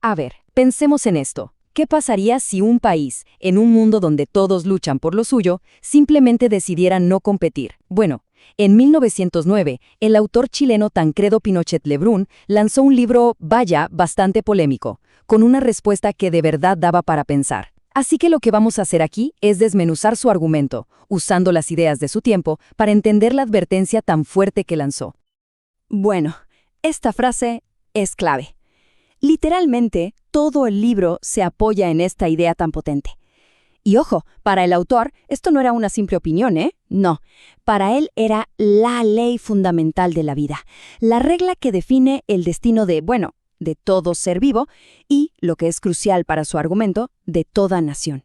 A ver, pensemos en esto. ¿Qué pasaría si un país, en un mundo donde todos luchan por lo suyo, simplemente decidiera no competir? Bueno, en 1909, el autor chileno Tancredo Pinochet Lebrun lanzó un libro, vaya, bastante polémico, con una respuesta que de verdad daba para pensar. Así que lo que vamos a hacer aquí es desmenuzar su argumento, usando las ideas de su tiempo para entender la advertencia tan fuerte que lanzó. Bueno, esta frase es clave. Literalmente, todo el libro se apoya en esta idea tan potente. Y ojo, para el autor, esto no era una simple opinión, ¿eh? No, para él era la ley fundamental de la vida, la regla que define el destino de todo ser vivo y, lo que es crucial para su argumento, de toda nación.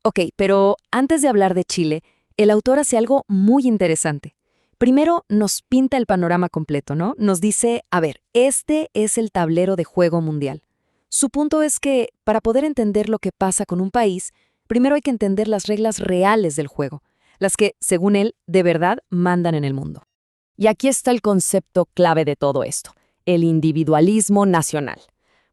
Ok, pero antes de hablar de Chile, el autor hace algo muy interesante. Primero nos pinta el panorama completo, ¿no? Nos dice, a ver, este es el tablero de juego mundial. Su punto es que, para poder entender lo que pasa con un país, primero hay que entender las reglas reales del juego, las que, según él, de verdad mandan en el mundo. Y aquí está el concepto clave de todo esto, el individualismo nacional.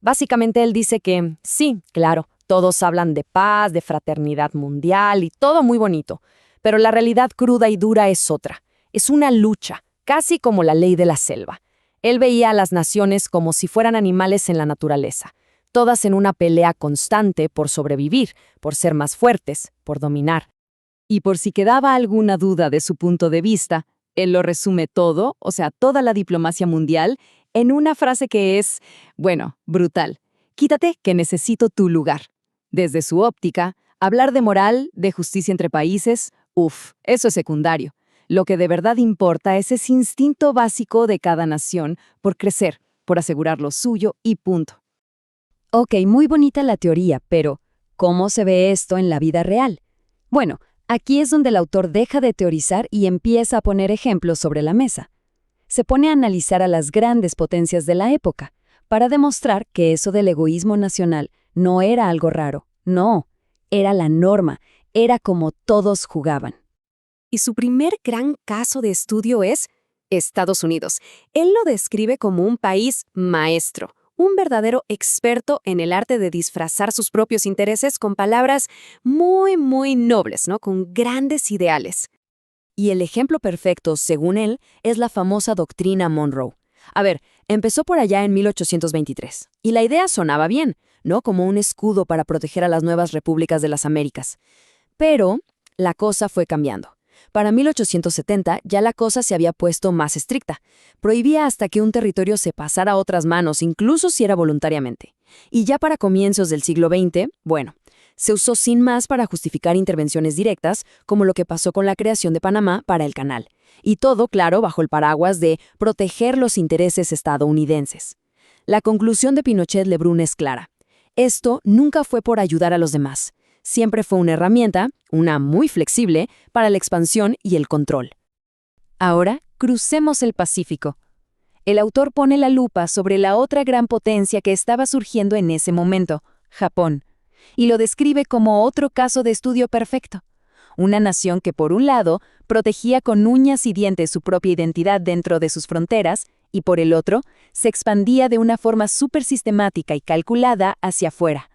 Básicamente él dice que, sí, claro, todos hablan de paz, de fraternidad mundial y todo muy bonito, pero la realidad cruda y dura es otra. Es una lucha, casi como la ley de la selva. Él veía a las naciones como si fueran animales en la naturaleza, todas en una pelea constante por sobrevivir, por ser más fuertes, por dominar. Y por si quedaba alguna duda de su punto de vista, él lo resume todo, o sea, toda la diplomacia mundial, en una frase que es, brutal. Quítate que necesito tu lugar. Desde su óptica, hablar de moral, de justicia entre países, eso es secundario. Lo que de verdad importa es ese instinto básico de cada nación por crecer, por asegurar lo suyo y punto. Ok, muy bonita la teoría, pero ¿cómo se ve esto en la vida real? Bueno, aquí es donde el autor deja de teorizar y empieza a poner ejemplos sobre la mesa. Se pone a analizar a las grandes potencias de la época, para demostrar que eso del egoísmo nacional no era algo raro, no, era la norma, era como todos jugaban. Y su primer gran caso de estudio es Estados Unidos. Él lo describe como un país maestro, un verdadero experto en el arte de disfrazar sus propios intereses con palabras muy, muy nobles, ¿no? Con grandes ideales. Y el ejemplo perfecto, según él, es la famosa doctrina Monroe. A ver, empezó por allá en 1823, y la idea sonaba bien, ¿no? Como un escudo para proteger a las nuevas repúblicas de las Américas. Pero la cosa fue cambiando. Para 1870 ya la cosa se había puesto más estricta. Prohibía hasta que un territorio se pasara a otras manos, incluso si era voluntariamente. Y ya para comienzos del siglo XX, se usó sin más para justificar intervenciones directas, como lo que pasó con la creación de Panamá para el canal. Y todo, claro, bajo el paraguas de proteger los intereses estadounidenses. La conclusión de Pinochet Lebrun es clara. Esto nunca fue por ayudar a los demás. Siempre fue una herramienta, una muy flexible, para la expansión y el control. Ahora, crucemos el Pacífico. El autor pone la lupa sobre la otra gran potencia que estaba surgiendo en ese momento, Japón, y lo describe como otro caso de estudio perfecto. Una nación que, por un lado, protegía con uñas y dientes su propia identidad dentro de sus fronteras, y por el otro, se expandía de una forma súper sistemática y calculada hacia afuera.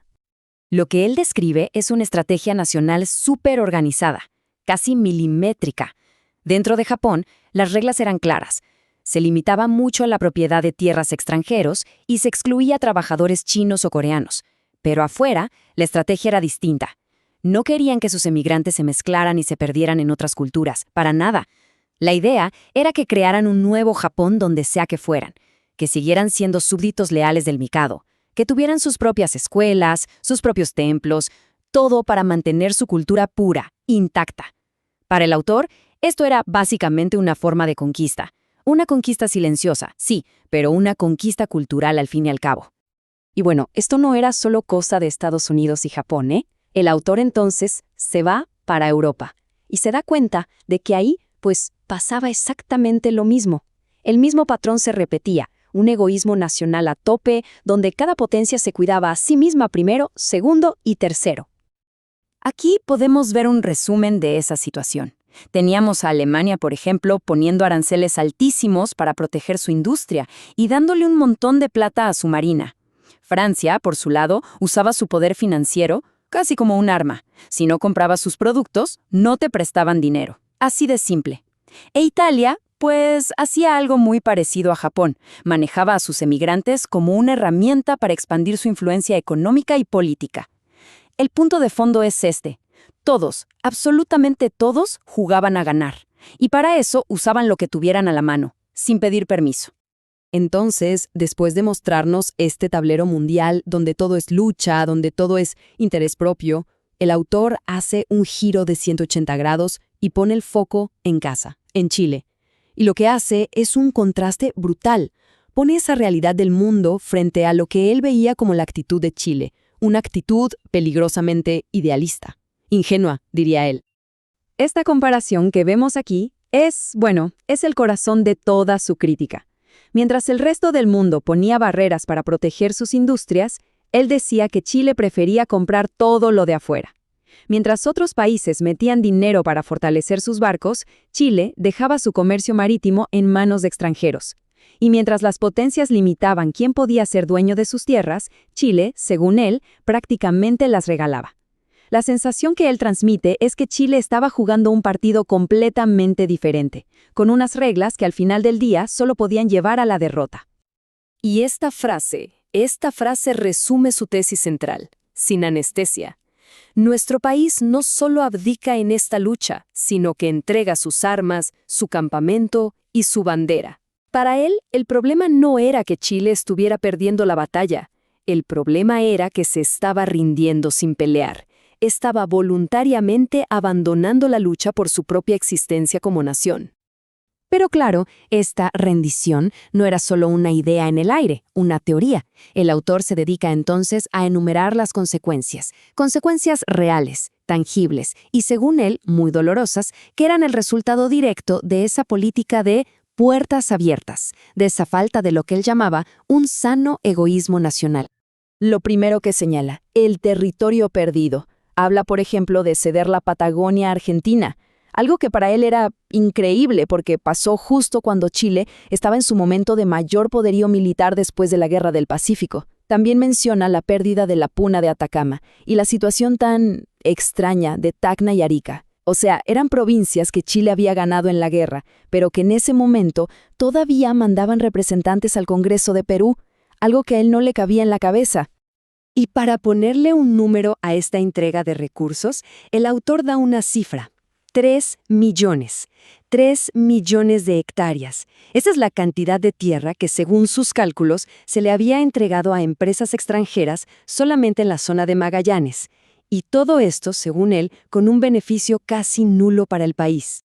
Lo que él describe es una estrategia nacional súper organizada, casi milimétrica. Dentro de Japón, las reglas eran claras. Se limitaba mucho a la propiedad de tierras extranjeros y se excluía a trabajadores chinos o coreanos. Pero afuera, la estrategia era distinta. No querían que sus emigrantes se mezclaran y se perdieran en otras culturas, para nada. La idea era que crearan un nuevo Japón donde sea que fueran, que siguieran siendo súbditos leales del Mikado, que tuvieran sus propias escuelas, sus propios templos, todo para mantener su cultura pura, intacta. Para el autor, esto era básicamente una forma de conquista. Una conquista silenciosa, sí, pero una conquista cultural al fin y al cabo. Y esto no era solo cosa de Estados Unidos y Japón, ¿eh? El autor entonces se va para Europa y se da cuenta de que ahí, pasaba exactamente lo mismo. El mismo patrón se repetía. Un egoísmo nacional a tope, donde cada potencia se cuidaba a sí misma primero, segundo y tercero. Aquí podemos ver un resumen de esa situación. Teníamos a Alemania, por ejemplo, poniendo aranceles altísimos para proteger su industria y dándole un montón de plata a su marina. Francia, por su lado, usaba su poder financiero casi como un arma. Si no comprabas sus productos, no te prestaban dinero. Así de simple. E Italia, pues, hacía algo muy parecido a Japón. Manejaba a sus emigrantes como una herramienta para expandir su influencia económica y política. El punto de fondo es este. Todos, absolutamente todos, jugaban a ganar. Y para eso usaban lo que tuvieran a la mano, sin pedir permiso. Entonces, después de mostrarnos este tablero mundial donde todo es lucha, donde todo es interés propio, el autor hace un giro de 180 grados y pone el foco en casa, en Chile. Y lo que hace es un contraste brutal. Pone esa realidad del mundo frente a lo que él veía como la actitud de Chile, una actitud peligrosamente idealista. Ingenua, diría él. Esta comparación que vemos aquí es el corazón de toda su crítica. Mientras el resto del mundo ponía barreras para proteger sus industrias, él decía que Chile prefería comprar todo lo de afuera. Mientras otros países metían dinero para fortalecer sus barcos, Chile dejaba su comercio marítimo en manos de extranjeros. Y mientras las potencias limitaban quién podía ser dueño de sus tierras, Chile, según él, prácticamente las regalaba. La sensación que él transmite es que Chile estaba jugando un partido completamente diferente, con unas reglas que al final del día solo podían llevar a la derrota. Y esta frase resume su tesis central, sin anestesia. Nuestro país no solo abdica en esta lucha, sino que entrega sus armas, su campamento y su bandera. Para él, el problema no era que Chile estuviera perdiendo la batalla. El problema era que se estaba rindiendo sin pelear. Estaba voluntariamente abandonando la lucha por su propia existencia como nación. Pero claro, esta rendición no era solo una idea en el aire, una teoría. El autor se dedica entonces a enumerar las consecuencias reales, tangibles y, según él, muy dolorosas, que eran el resultado directo de esa política de puertas abiertas, de esa falta de lo que él llamaba un sano egoísmo nacional. Lo primero que señala, el territorio perdido. Habla, por ejemplo, de ceder la Patagonia a Argentina, algo que para él era increíble porque pasó justo cuando Chile estaba en su momento de mayor poderío militar después de la Guerra del Pacífico. También menciona la pérdida de la Puna de Atacama y la situación tan extraña de Tacna y Arica. O sea, eran provincias que Chile había ganado en la guerra, pero que en ese momento todavía mandaban representantes al Congreso de Perú, algo que a él no le cabía en la cabeza. Y para ponerle un número a esta entrega de recursos, el autor da una cifra. 3 millones. 3 millones de hectáreas. Esa es la cantidad de tierra que, según sus cálculos, se le había entregado a empresas extranjeras solamente en la zona de Magallanes. Y todo esto, según él, con un beneficio casi nulo para el país.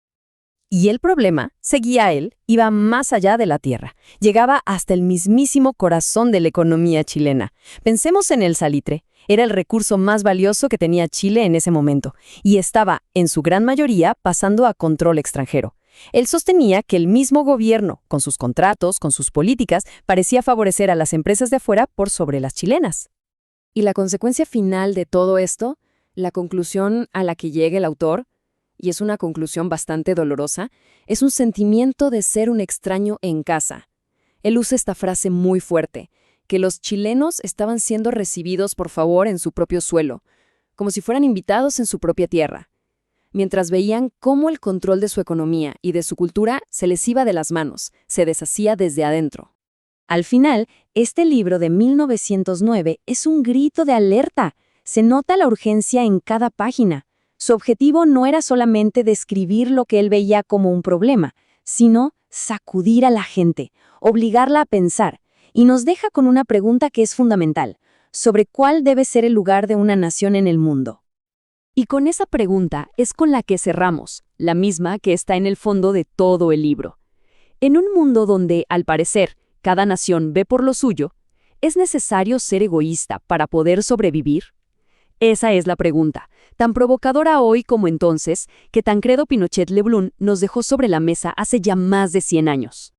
Y el problema, seguía él, iba más allá de la tierra. Llegaba hasta el mismísimo corazón de la economía chilena. Pensemos en el salitre. Era el recurso más valioso que tenía Chile en ese momento, y estaba, en su gran mayoría, pasando a control extranjero. Él sostenía que el mismo gobierno, con sus contratos, con sus políticas, parecía favorecer a las empresas de afuera por sobre las chilenas. Y la consecuencia final de todo esto, la conclusión a la que llega el autor, y es una conclusión bastante dolorosa, es un sentimiento de ser un extraño en casa. Él usa esta frase muy fuerte, que los chilenos estaban siendo recibidos por favor en su propio suelo, como si fueran invitados en su propia tierra, mientras veían cómo el control de su economía y de su cultura se les iba de las manos, se deshacía desde adentro. Al final, este libro de 1909 es un grito de alerta. Se nota la urgencia en cada página. Su objetivo no era solamente describir lo que él veía como un problema, sino sacudir a la gente, obligarla a pensar, y nos deja con una pregunta que es fundamental, sobre cuál debe ser el lugar de una nación en el mundo. Y con esa pregunta es con la que cerramos, la misma que está en el fondo de todo el libro. En un mundo donde, al parecer, cada nación ve por lo suyo, ¿es necesario ser egoísta para poder sobrevivir? Esa es la pregunta, tan provocadora hoy como entonces, que Tancredo Pinochet Lebrun nos dejó sobre la mesa hace ya más de 100 años.